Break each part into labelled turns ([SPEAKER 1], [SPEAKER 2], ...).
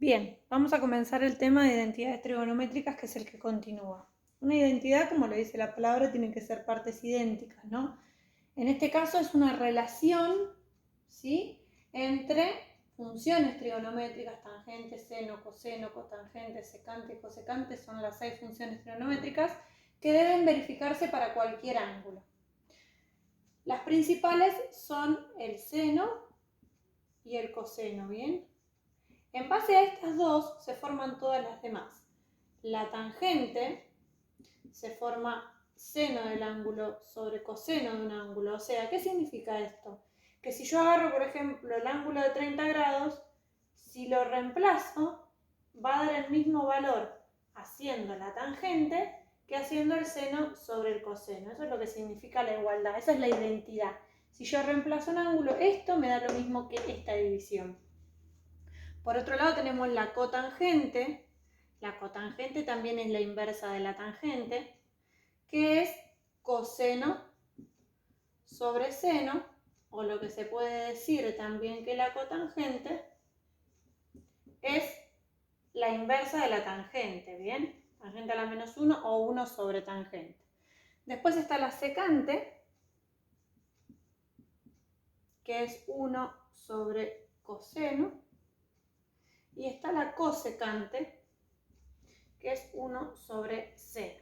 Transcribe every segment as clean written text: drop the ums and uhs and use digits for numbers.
[SPEAKER 1] Bien, vamos a comenzar el tema de identidades trigonométricas, que es el que continúa. Una identidad, como lo dice la palabra, tiene que ser partes idénticas, ¿no? En este caso es una relación, ¿sí?, entre funciones trigonométricas, tangente, seno, coseno, cotangente, secante y cosecante, son las 6 funciones trigonométricas que deben verificarse para cualquier ángulo. Las principales son el seno y el coseno, ¿bien? En base a estas dos se forman todas las demás. La tangente se forma seno del ángulo sobre coseno de un ángulo. O sea, ¿qué significa esto? Que si yo agarro, por ejemplo, el ángulo de 30 grados, si lo reemplazo, va a dar el mismo valor haciendo la tangente que haciendo el seno sobre el coseno. Eso es lo que significa la igualdad, esa es la identidad. Si yo reemplazo un ángulo, esto me da lo mismo que esta división. Por otro lado tenemos la cotangente. La cotangente también es la inversa de la tangente, que es coseno sobre seno, o lo que se puede decir también que la cotangente es la inversa de la tangente, ¿bien? Tangente a la menos 1 o 1 sobre tangente. Después está la secante, que es 1 sobre coseno. Y está la cosecante, que es 1 sobre seno.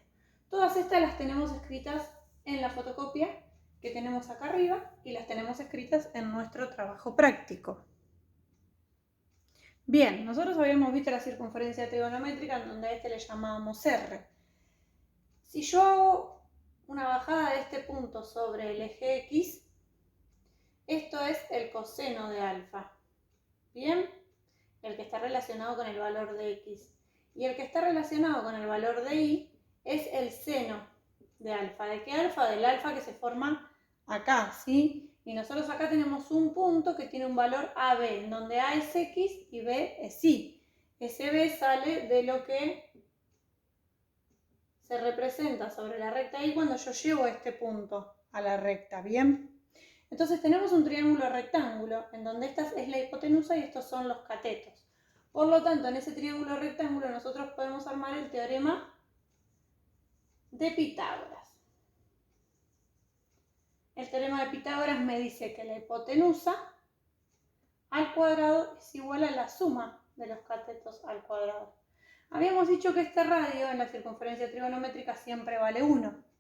[SPEAKER 1] Todas estas las tenemos escritas en la fotocopia que tenemos acá arriba y las tenemos escritas en nuestro trabajo práctico. Bien, nosotros habíamos visto la circunferencia trigonométrica en donde a este le llamábamos R. Si yo hago una bajada de este punto sobre el eje X, esto es el coseno de alfa, ¿bien? El que está relacionado con el valor de X. Y el que está relacionado con el valor de Y es el seno de alfa. ¿De qué alfa? Del alfa que se forma acá, ¿sí? Y nosotros acá tenemos un punto que tiene un valor AB, en donde A es X y B es Y. Ese B sale de lo que se representa sobre la recta Y cuando yo llevo este punto a la recta, ¿bien? Entonces tenemos un triángulo rectángulo, en donde esta es la hipotenusa y estos son los catetos. Por lo tanto, en ese triángulo rectángulo nosotros podemos armar el teorema de Pitágoras. El teorema de Pitágoras me dice que la hipotenusa al cuadrado es igual a la suma de los catetos al cuadrado. Habíamos dicho que este radio en la circunferencia trigonométrica siempre vale 1.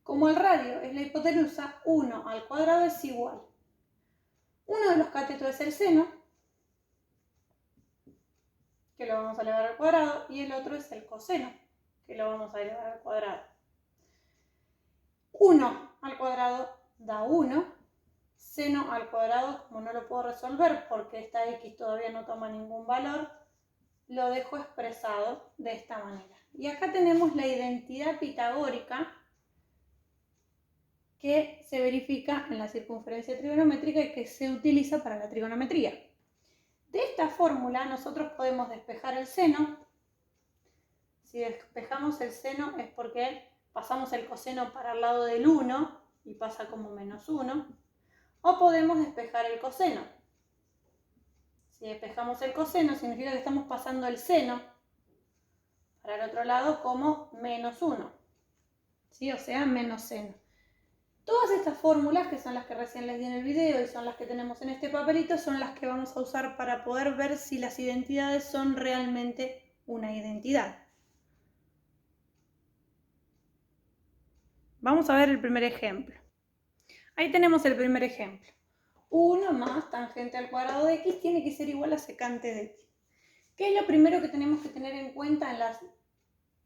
[SPEAKER 1] Como el radio es la hipotenusa, 1 al cuadrado es igual. Uno de los catetos es el seno, que lo vamos a elevar al cuadrado, y el otro es el coseno, que lo vamos a elevar al cuadrado. 1 al cuadrado da 1, seno al cuadrado, como no lo puedo resolver porque esta X todavía no toma ningún valor, lo dejo expresado de esta manera. Y acá tenemos la identidad pitagórica que se verifica en la circunferencia trigonométrica y que se utiliza para la trigonometría. De esta fórmula nosotros podemos despejar el seno. Si despejamos el seno es porque pasamos el coseno para el lado del 1 y pasa como menos 1. O podemos despejar el coseno. Si despejamos el coseno significa que estamos pasando el seno para el otro lado como menos 1. ¿Sí? O sea, menos seno. Todas estas fórmulas, que son las que recién les di en el video y son las que tenemos en este papelito, son las que vamos a usar para poder ver si las identidades son realmente una identidad. Vamos a ver el primer ejemplo. Ahí tenemos el primer ejemplo. 1 más tangente al cuadrado de X tiene que ser igual a secante de X. ¿Qué es lo primero que tenemos que tener en cuenta en las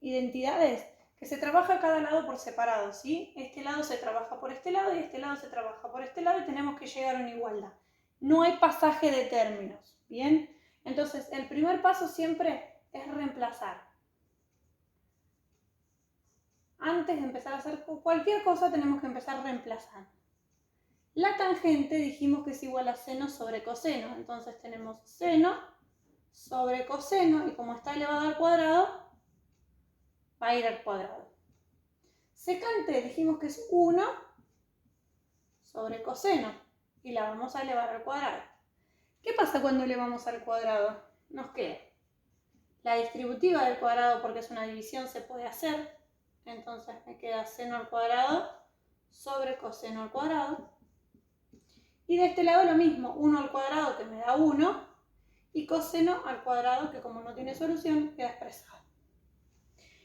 [SPEAKER 1] identidades? Que se trabaja cada lado por separado, ¿sí? Este lado se trabaja por este lado y este lado se trabaja por este lado y tenemos que llegar a una igualdad. No hay pasaje de términos, ¿bien? Entonces, el primer paso siempre es reemplazar. Antes de empezar a hacer cualquier cosa tenemos que empezar reemplazando. La tangente dijimos que es igual a seno sobre coseno, entonces tenemos seno sobre coseno y como está elevado al cuadrado, va a ir al cuadrado. Secante dijimos que es 1 sobre coseno y la vamos a elevar al cuadrado. ¿Qué pasa cuando elevamos al cuadrado? Nos queda La distributiva del cuadrado, porque es una división, se puede hacer. Entonces me queda seno al cuadrado sobre coseno al cuadrado. Y de este lado lo mismo, 1 al cuadrado que me da 1 y coseno al cuadrado que como no tiene solución queda expresado.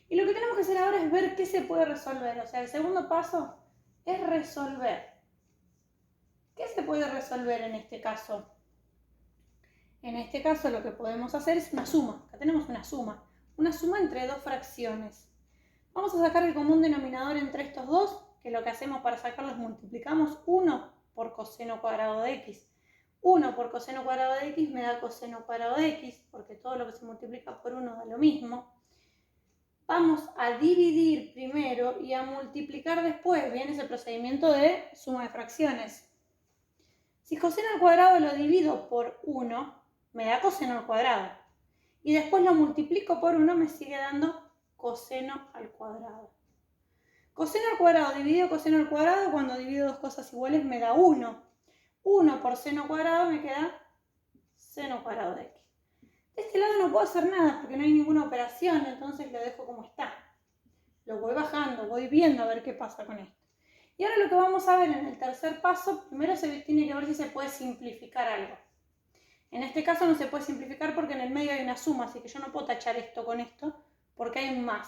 [SPEAKER 1] Y lo que tenemos que hacer ahora es ver qué se puede resolver. O sea, el segundo paso es resolver. ¿Qué se puede resolver en este caso? En este caso lo que podemos hacer es una suma. Acá tenemos una suma entre dos fracciones. Vamos a sacar el común denominador entre estos dos, que lo que hacemos para sacarlo es multiplicamos 1 por coseno cuadrado de x. 1 por coseno cuadrado de x me da coseno cuadrado de x, porque todo lo que se multiplica por 1 da lo mismo. Vamos a dividir primero y a multiplicar después. Viene ese procedimiento de suma de fracciones. Si coseno al cuadrado lo divido por 1, me da coseno al cuadrado. Y después lo multiplico por 1, me sigue dando coseno al cuadrado. Coseno al cuadrado dividido coseno al cuadrado, cuando divido dos cosas iguales me da 1. 1 por seno cuadrado me queda seno cuadrado de x. De este lado no puedo hacer nada porque no hay ninguna operación, entonces lo dejo como está. Lo voy bajando, voy viendo a ver qué pasa con esto. Y ahora lo que vamos a ver en el tercer paso, primero se tiene que ver si se puede simplificar algo. En este caso no se puede simplificar porque en el medio hay una suma, así que yo no puedo tachar esto con esto porque hay un más.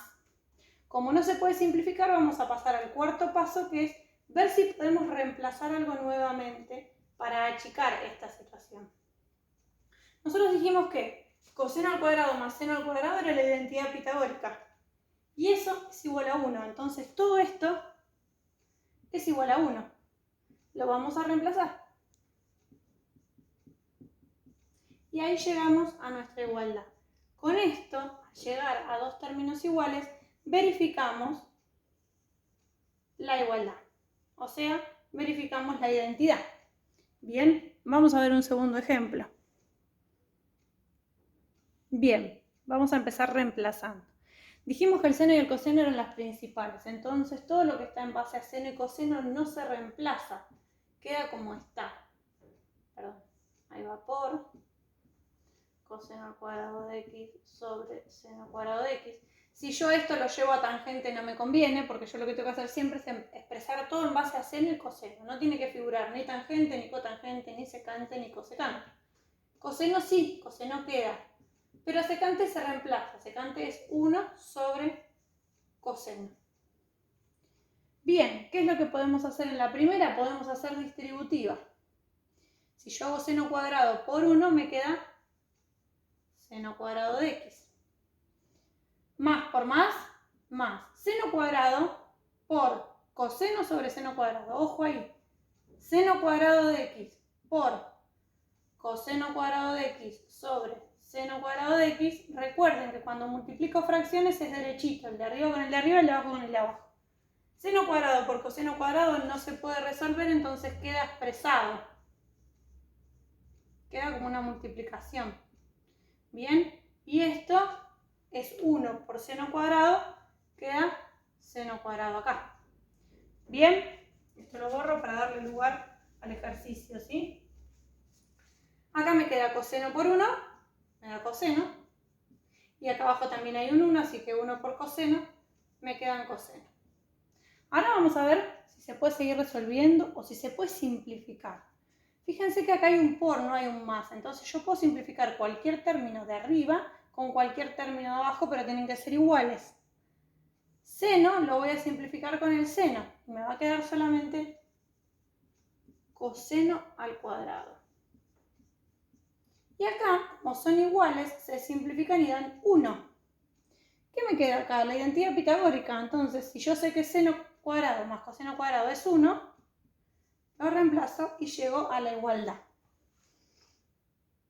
[SPEAKER 1] Como no se puede simplificar, vamos a pasar al cuarto paso, que es ver si podemos reemplazar algo nuevamente para achicar esta situación. Nosotros dijimos que coseno al cuadrado más seno al cuadrado era la identidad pitagórica. Y eso es igual a 1. Entonces todo esto es igual a 1. Lo vamos a reemplazar. Y ahí llegamos a nuestra igualdad. Con esto, al llegar a dos términos iguales, verificamos la igualdad. O sea, verificamos la identidad. Bien, vamos a ver un segundo ejemplo. Bien, vamos a empezar reemplazando. Dijimos que el seno y el coseno eran las principales, entonces todo lo que está en base a seno y coseno no se reemplaza, queda como está. Perdón, ahí va por coseno al cuadrado de x sobre seno al cuadrado de x. Si yo esto lo llevo a tangente no me conviene, porque yo lo que tengo que hacer siempre es expresar todo en base a seno y coseno. No tiene que figurar ni tangente, ni cotangente, ni secante, ni cosecante. Coseno sí, coseno queda. Pero secante se reemplaza. Secante es 1 sobre coseno. Bien, ¿qué es lo que podemos hacer en la primera? Podemos hacer distributiva. Si yo hago seno cuadrado por 1, me queda seno cuadrado de x. Más por más, más. Seno cuadrado por coseno sobre seno cuadrado. Ojo ahí. Seno cuadrado de x por coseno cuadrado de x sobre seno cuadrado de x. Recuerden que cuando multiplico fracciones es derechito. El de arriba con el de arriba, el de abajo con el de abajo. Seno cuadrado por coseno cuadrado no se puede resolver, entonces queda expresado. Queda como una multiplicación. Bien, y esto es 1 por seno cuadrado, queda seno cuadrado acá. Bien, esto lo borro para darle lugar al ejercicio, ¿sí? Acá me queda coseno por 1, me da coseno. Y acá abajo también hay un 1, así que 1 por coseno, me quedan coseno. Ahora vamos a ver si se puede seguir resolviendo o si se puede simplificar. Fíjense que acá hay un por, no hay un más. Entonces yo puedo simplificar cualquier término de arriba con cualquier término de abajo, pero tienen que ser iguales. Seno lo voy a simplificar con el seno. Me va a quedar solamente coseno al cuadrado. Y acá, como son iguales, se simplifican y dan 1. ¿Qué me queda acá? La identidad pitagórica. Entonces, si yo sé que seno cuadrado más coseno cuadrado es 1, lo reemplazo y llego a la igualdad.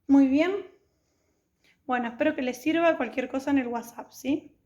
[SPEAKER 1] Muy bien. Bueno, espero que les sirva cualquier cosa en el WhatsApp, ¿sí?